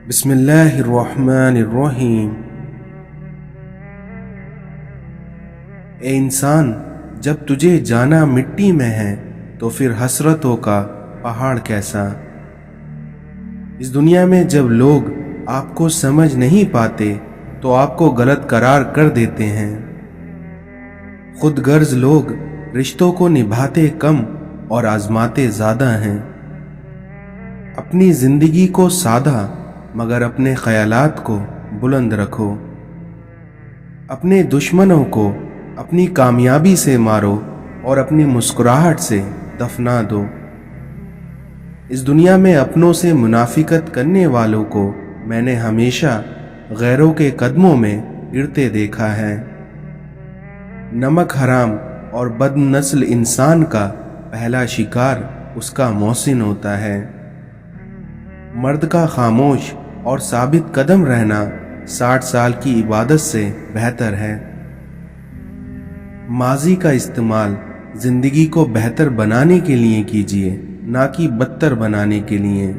بسم اللہ الرحمن الرحیم۔ اے انسان، جب تجھے جانا مٹی میں ہے تو پھر حسرتوں کا پہاڑ کیسا۔ اس دنیا میں جب لوگ آپ کو سمجھ نہیں پاتے تو آپ کو غلط قرار کر دیتے ہیں۔ خود غرض لوگ رشتوں کو نبھاتے کم اور آزماتے زیادہ ہیں۔ اپنی زندگی کو سادہ مگر اپنے خیالات کو بلند رکھو۔ اپنے دشمنوں کو اپنی کامیابی سے مارو اور اپنی مسکراہٹ سے دفنا دو۔ اس دنیا میں اپنوں سے منافقت کرنے والوں کو میں نے ہمیشہ غیروں کے قدموں میں گرتے دیکھا ہے۔ نمک حرام اور بد نسل انسان کا پہلا شکار اس کا محسن ہوتا ہے۔ مرد کا خاموش اور ثابت قدم رہنا 60 سال کی عبادت سے بہتر ہے۔ ماضی کا استعمال زندگی کو بہتر بنانے کے لیے کیجیے، نہ کہ بدتر بنانے کے لیے۔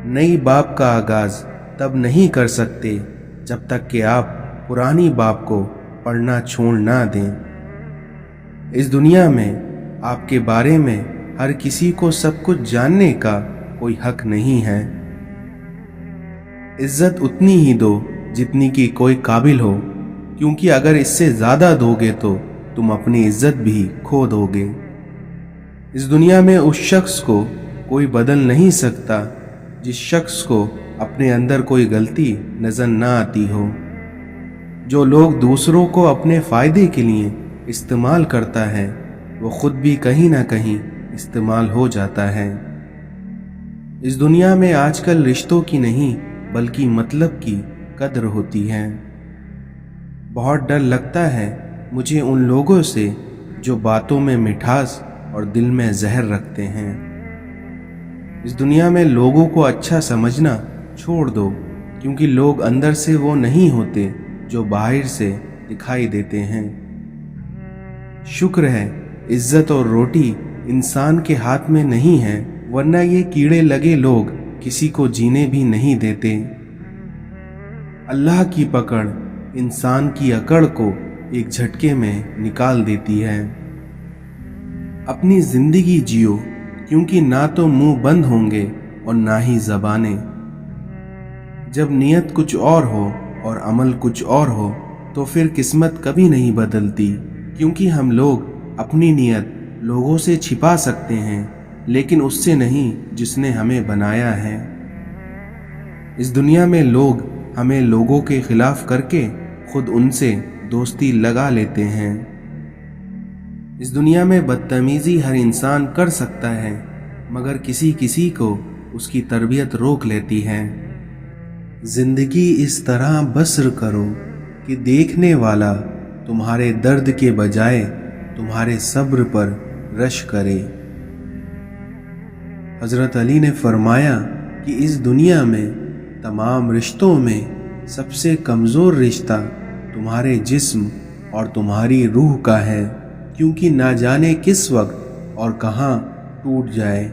نئی باب کا آغاز تب نہیں کر سکتے جب تک کہ آپ پرانی باب کو پڑھنا چھوڑ نہ دیں۔ اس دنیا میں آپ کے بارے میں ہر کسی کو سب کچھ جاننے کا کوئی حق نہیں ہے۔ عزت اتنی ہی دو جتنی کہ کوئی قابل ہو، کیونکہ اگر اس سے زیادہ دو گے تو تم اپنی عزت بھی کھو دو گے۔ اس دنیا میں اس شخص کو کوئی بدل نہیں سکتا جس شخص کو اپنے اندر کوئی غلطی نظر نہ آتی ہو۔ جو لوگ دوسروں کو اپنے فائدے کے لیے استعمال کرتا ہے وہ خود بھی کہیں نہ کہیں استعمال ہو جاتا ہے۔ اس دنیا میں آج کل رشتوں کی نہیں بلکہ مطلب کی قدر ہوتی ہے۔ بہت ڈر لگتا ہے مجھے ان لوگوں سے جو باتوں میں مٹھاس اور دل میں زہر رکھتے ہیں۔ اس دنیا میں لوگوں کو اچھا سمجھنا چھوڑ دو، کیونکہ لوگ اندر سے وہ نہیں ہوتے جو باہر سے دکھائی دیتے ہیں۔ شکر ہے عزت اور روٹی انسان کے ہاتھ میں نہیں ہے، ورنہ یہ کیڑے لگے لوگ کسی کو جینے بھی نہیں دیتے۔ اللہ کی پکڑ انسان کی اکڑ کو ایک جھٹکے میں نکال دیتی ہے۔ اپنی زندگی جیو، کیونکہ نہ تو منہ بند ہوں گے اور نہ ہی زبانیں۔ جب نیت کچھ اور ہو اور عمل کچھ اور ہو تو پھر قسمت کبھی نہیں بدلتی، کیونکہ ہم لوگ اپنی نیت لوگوں سے چھپا سکتے ہیں لیکن اس سے نہیں جس نے ہمیں بنایا ہے۔ اس دنیا میں لوگ ہمیں لوگوں کے خلاف کر کے خود ان سے دوستی لگا لیتے ہیں۔ اس دنیا میں بدتمیزی ہر انسان کر سکتا ہے، مگر کسی کو اس کی تربیت روک لیتی ہے۔ زندگی اس طرح بسر کرو کہ دیکھنے والا تمہارے درد کے بجائے تمہارے صبر پر رشک کرے۔ حضرت علی نے فرمایا کہ اس دنیا میں تمام رشتوں میں سب سے کمزور رشتہ تمہارے جسم اور تمہاری روح کا ہے، کیونکہ نہ جانے کس وقت اور کہاں ٹوٹ جائے۔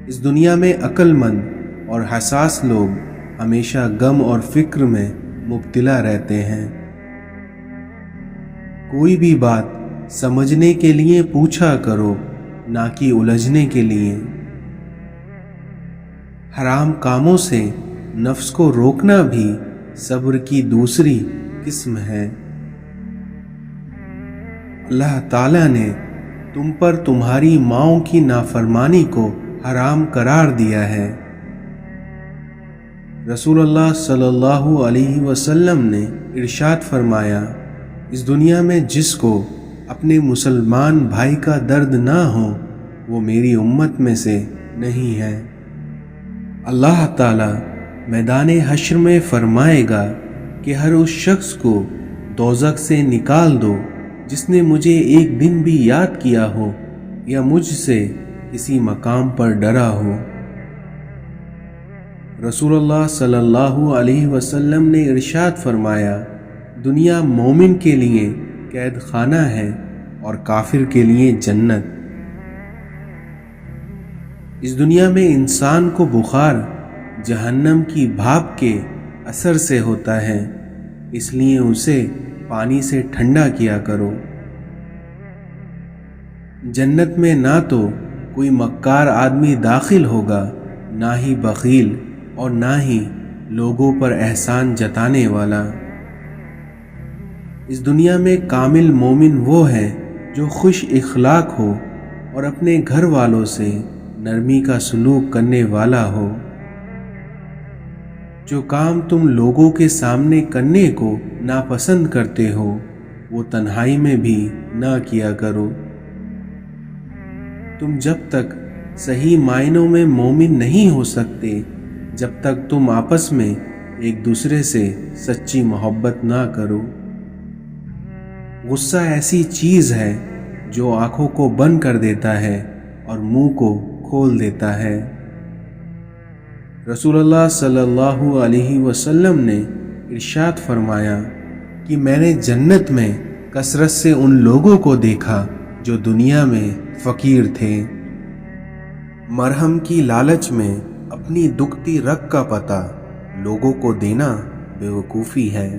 اس دنیا میں عقل مند اور حساس لوگ ہمیشہ غم اور فکر میں مبتلا رہتے ہیں۔ کوئی بھی بات سمجھنے کے لیے پوچھا کرو، نہ کہ الجھنے کے لیے۔ حرام کاموں سے نفس کو روکنا بھی صبر کی دوسری قسم ہے۔ اللہ تعالیٰ نے تم پر تمہاری ماؤں کی نافرمانی کو حرام قرار دیا ہے۔ رسول اللہ صلی اللہ علیہ وسلم نے ارشاد فرمایا، اس دنیا میں جس کو اپنے مسلمان بھائی کا درد نہ ہو وہ میری امت میں سے نہیں ہے۔ اللہ تعالیٰ میدان حشر میں فرمائے گا کہ ہر اس شخص کو دوزخ سے نکال دو جس نے مجھے ایک دن بھی یاد کیا ہو یا مجھ سے کسی مقام پر ڈرا ہو۔ رسول اللہ صلی اللہ علیہ وسلم نے ارشاد فرمایا، دنیا مومن کے لیے قید خانہ ہے اور کافر کے لیے جنت۔ اس دنیا میں انسان کو بخار جہنم کی بھاپ کے اثر سے ہوتا ہے، اس لیے اسے پانی سے ٹھنڈا کیا کرو۔ جنت میں نہ تو کوئی مکار آدمی داخل ہوگا، نہ ہی بخیل اور نہ ہی لوگوں پر احسان جتانے والا۔ اس دنیا میں کامل مومن وہ ہے جو خوش اخلاق ہو اور اپنے گھر والوں سے نرمی کا سلوک کرنے والا ہو۔ جو کام تم لوگوں کے سامنے کرنے کو ناپسند کرتے ہو وہ تنہائی میں بھی نہ کیا کرو۔ تم جب تک صحیح معنوں میں مومن نہیں ہو سکتے جب تک تم آپس میں ایک دوسرے سے سچی محبت نہ کرو۔ غصہ ایسی چیز ہے جو آنکھوں کو بند کر دیتا ہے اور منہ کو کھول دیتا ہے۔ رسول اللہ صلی اللہ علیہ وسلم نے ارشاد فرمایا کہ میں نے جنت میں کثرت سے ان لوگوں کو دیکھا جو دنیا میں فقیر تھے۔ مرہم کی لالچ میں اپنی دکھتی رگ کا پتہ لوگوں کو دینا بیوقوفی ہے۔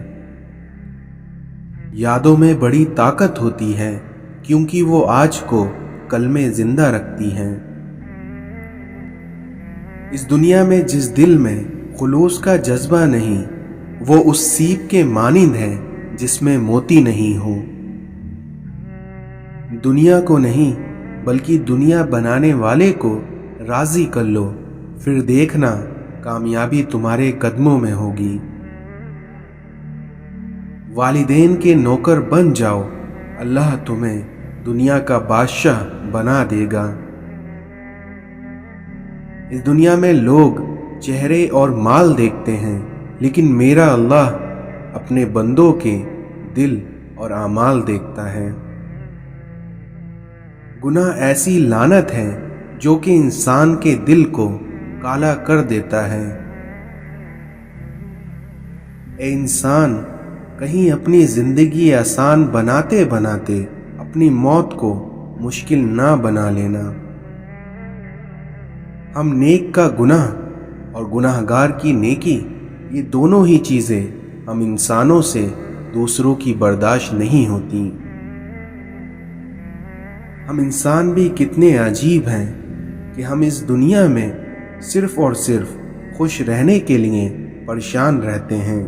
یادوں میں بڑی طاقت ہوتی ہے کیونکہ وہ آج کو کل میں زندہ رکھتی ہیں۔ اس دنیا میں جس دل میں خلوص کا جذبہ نہیں وہ اس سیپ کے مانند ہے جس میں موتی نہیں ہو۔ دنیا کو نہیں بلکہ دنیا بنانے والے کو راضی کر لو، پھر دیکھنا کامیابی تمہارے قدموں میں ہوگی۔ والدین کے نوکر بن جاؤ، اللہ تمہیں دنیا کا بادشاہ بنا دے گا۔ اس دنیا میں لوگ چہرے اور مال دیکھتے ہیں لیکن میرا اللہ اپنے بندوں کے دل اور اعمال دیکھتا ہے۔ گناہ ایسی لعنت ہے جو کہ انسان کے دل کو کالا کر دیتا ہے۔ اے انسان، کہیں اپنی زندگی آسان بناتے بناتے اپنی موت کو مشکل نہ بنا لینا۔ ہم نیک کا گناہ اور گناہ گار کی نیکی، یہ دونوں ہی چیزیں ہم انسانوں سے دوسروں کی برداشت نہیں ہوتی۔ ہم انسان بھی کتنے عجیب ہیں کہ ہم اس دنیا میں صرف اور صرف خوش رہنے کے لیے پریشان رہتے ہیں۔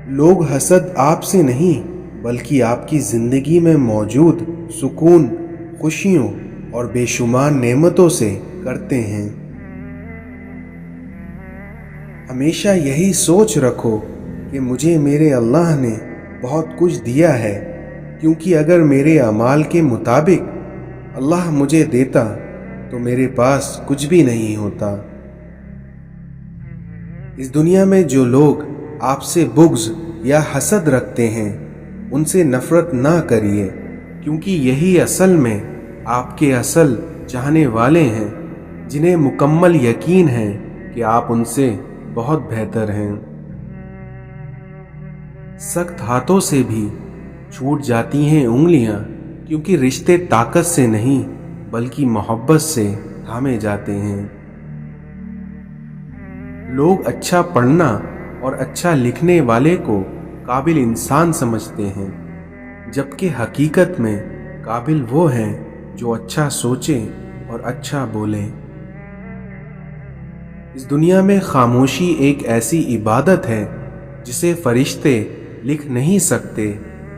لوگ حسد آپ سے نہیں بلکہ آپ کی زندگی میں موجود سکون، خوشیوں اور بے شمار نعمتوں سے کرتے ہیں۔ ہمیشہ یہی سوچ رکھو کہ مجھے میرے اللہ نے بہت کچھ دیا ہے، کیونکہ اگر میرے اعمال کے مطابق اللہ مجھے دیتا تو میرے پاس کچھ بھی نہیں ہوتا۔ اس دنیا میں جو لوگ آپ سے بغض یا حسد رکھتے ہیں ان سے نفرت نہ کریے، کیونکہ یہی اصل میں آپ کے اصل چاہنے والے ہیں، جنہیں مکمل یقین ہے کہ آپ ان سے بہت بہتر ہیں۔ سخت ہاتھوں سے بھی چھوٹ جاتی ہیں انگلیاں، کیونکہ رشتے طاقت سے نہیں بلکہ محبت سے تھامے جاتے ہیں۔ لوگ اچھا پڑھنا اور اچھا لکھنے والے کو قابل انسان سمجھتے ہیں، جبکہ حقیقت میں قابل وہ ہیں جو اچھا سوچیں اور اچھا بولیں۔ اس دنیا میں خاموشی ایک ایسی عبادت ہے جسے فرشتے لکھ نہیں سکتے،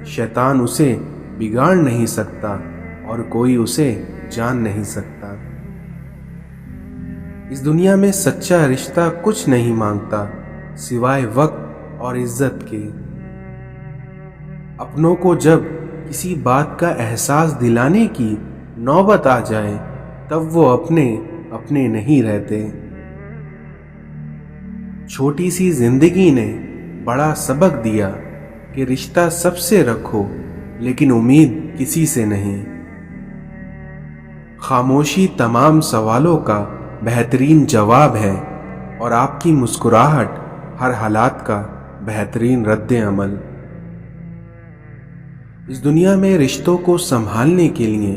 شیطان اسے بگاڑ نہیں سکتا اور کوئی اسے جان نہیں سکتا۔ اس دنیا میں سچا رشتہ کچھ نہیں مانگتا سوائے وقت اور عزت کے۔ اپنوں کو جب کسی بات کا احساس دلانے کی نوبت آ جائے تب وہ اپنے نہیں رہتے۔ چھوٹی سی زندگی نے بڑا سبق دیا کہ رشتہ سب سے رکھو لیکن امید کسی سے نہیں۔ خاموشی تمام سوالوں کا بہترین جواب ہے اور آپ کی مسکراہٹ ہر حالات کا بہترین رد عمل۔ اس دنیا میں رشتوں کو سنبھالنے کے لیے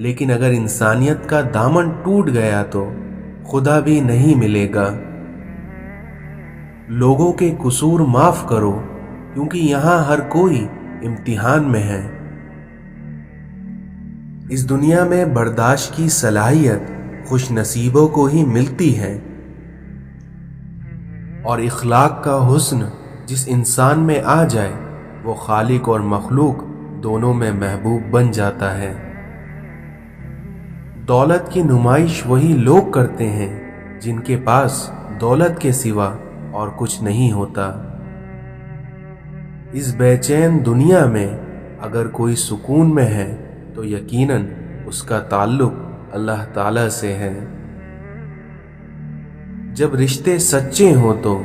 لیکن اگر انسانیت کا دامن ٹوٹ گیا تو خدا بھی نہیں ملے گا۔ لوگوں کے قصور معاف کرو کیونکہ یہاں ہر کوئی امتحان میں ہے۔ اس دنیا میں برداشت کی صلاحیت خوش نصیبوں کو ہی ملتی ہے، اور اخلاق کا حسن جس انسان میں آ جائے وہ خالق اور مخلوق دونوں میں محبوب بن جاتا ہے۔ دولت کی نمائش وہی لوگ کرتے ہیں جن کے پاس دولت کے سوا اور کچھ نہیں ہوتا۔ اس بے چین دنیا میں اگر کوئی سکون میں ہے تو یقیناً اس کا تعلق اللہ تعالی سے ہے۔ جب رشتے سچے ہوں تو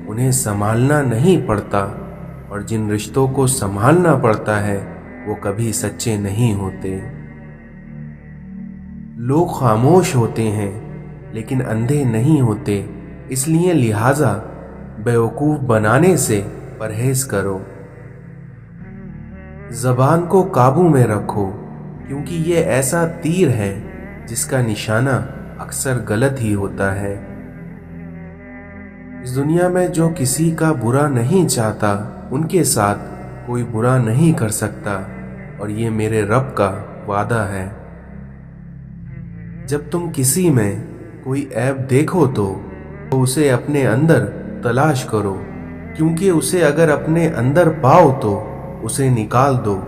انہیں سنبھالنا نہیں پڑتا، اور جن رشتوں کو سنبھالنا پڑتا ہے وہ کبھی سچے نہیں ہوتے۔ لوگ خاموش ہوتے ہیں لیکن اندھے نہیں ہوتے، اس لیے لہٰذا بیوقوف بنانے سے پرہیز کرو۔ زبان کو قابو میں رکھو کیونکہ یہ ایسا تیر ہے جس کا نشانہ اکثر غلط ہی ہوتا ہے۔ اس دنیا میں جو کسی کا برا نہیں چاہتا ان کے ساتھ کوئی برا نہیں کر سکتا، اور یہ میرے رب کا وعدہ ہے۔ جب تم کسی میں کوئی عیب دیکھو تو اسے اپنے اندر تلاش کرو، کیونکہ اسے اگر اپنے اندر پاؤ تو اسے نکال دو۔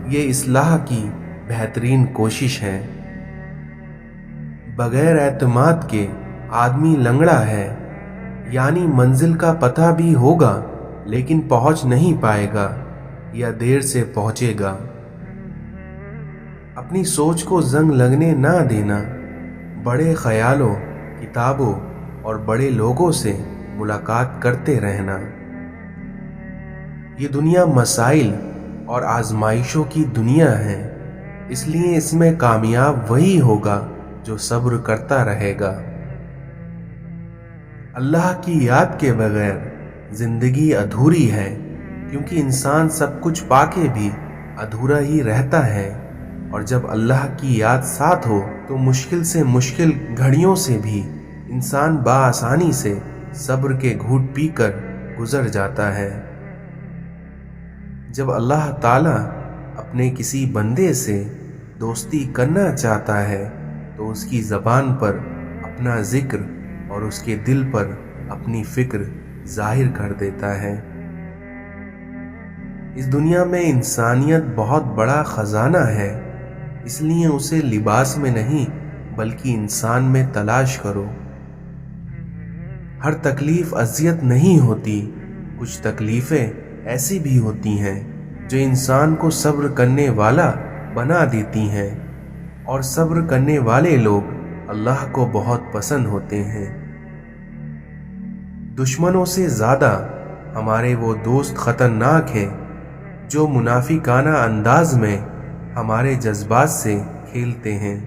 یہ اصلاح کی بہترین کوشش ہے۔ بغیر اعتماد کے آدمی لنگڑا ہے، یعنی منزل کا پتہ بھی ہوگا لیکن پہنچ نہیں پائے گا یا دیر سے پہنچے گا۔ اپنی سوچ کو زنگ لگنے نہ دینا، بڑے خیالوں، کتابوں اور بڑے لوگوں سے ملاقات کرتے رہنا۔ یہ دنیا مسائل اور آزمائشوں کی دنیا ہے، اس لیے اس میں کامیاب وہی ہوگا جو صبر کرتا رہے گا۔ اللہ کی یاد کے بغیر زندگی ادھوری ہے، کیونکہ انسان سب کچھ پا کے بھی ادھورا ہی رہتا ہے، اور جب اللہ کی یاد ساتھ ہو تو مشکل سے مشکل گھڑیوں سے بھی انسان بآسانی سے صبر کے گھونٹ پی کر گزر جاتا ہے۔ جب اللہ تعالیٰ اپنے کسی بندے سے دوستی کرنا چاہتا ہے تو اس کی زبان پر اپنا ذکر اور اس کے دل پر اپنی فکر ظاہر کر دیتا ہے۔ اس دنیا میں انسانیت بہت بڑا خزانہ ہے، اس لیے اسے لباس میں نہیں بلکہ انسان میں تلاش کرو۔ ہر تکلیف اذیت نہیں ہوتی، کچھ تکلیفیں ایسی بھی ہوتی ہیں جو انسان کو صبر کرنے والا بنا دیتی ہیں، اور صبر کرنے والے لوگ اللہ کو بہت پسند ہوتے ہیں۔ دشمنوں سے زیادہ ہمارے وہ دوست خطرناک ہیں جو منافقانہ انداز میں ہمارے جذبات سے کھیلتے ہیں۔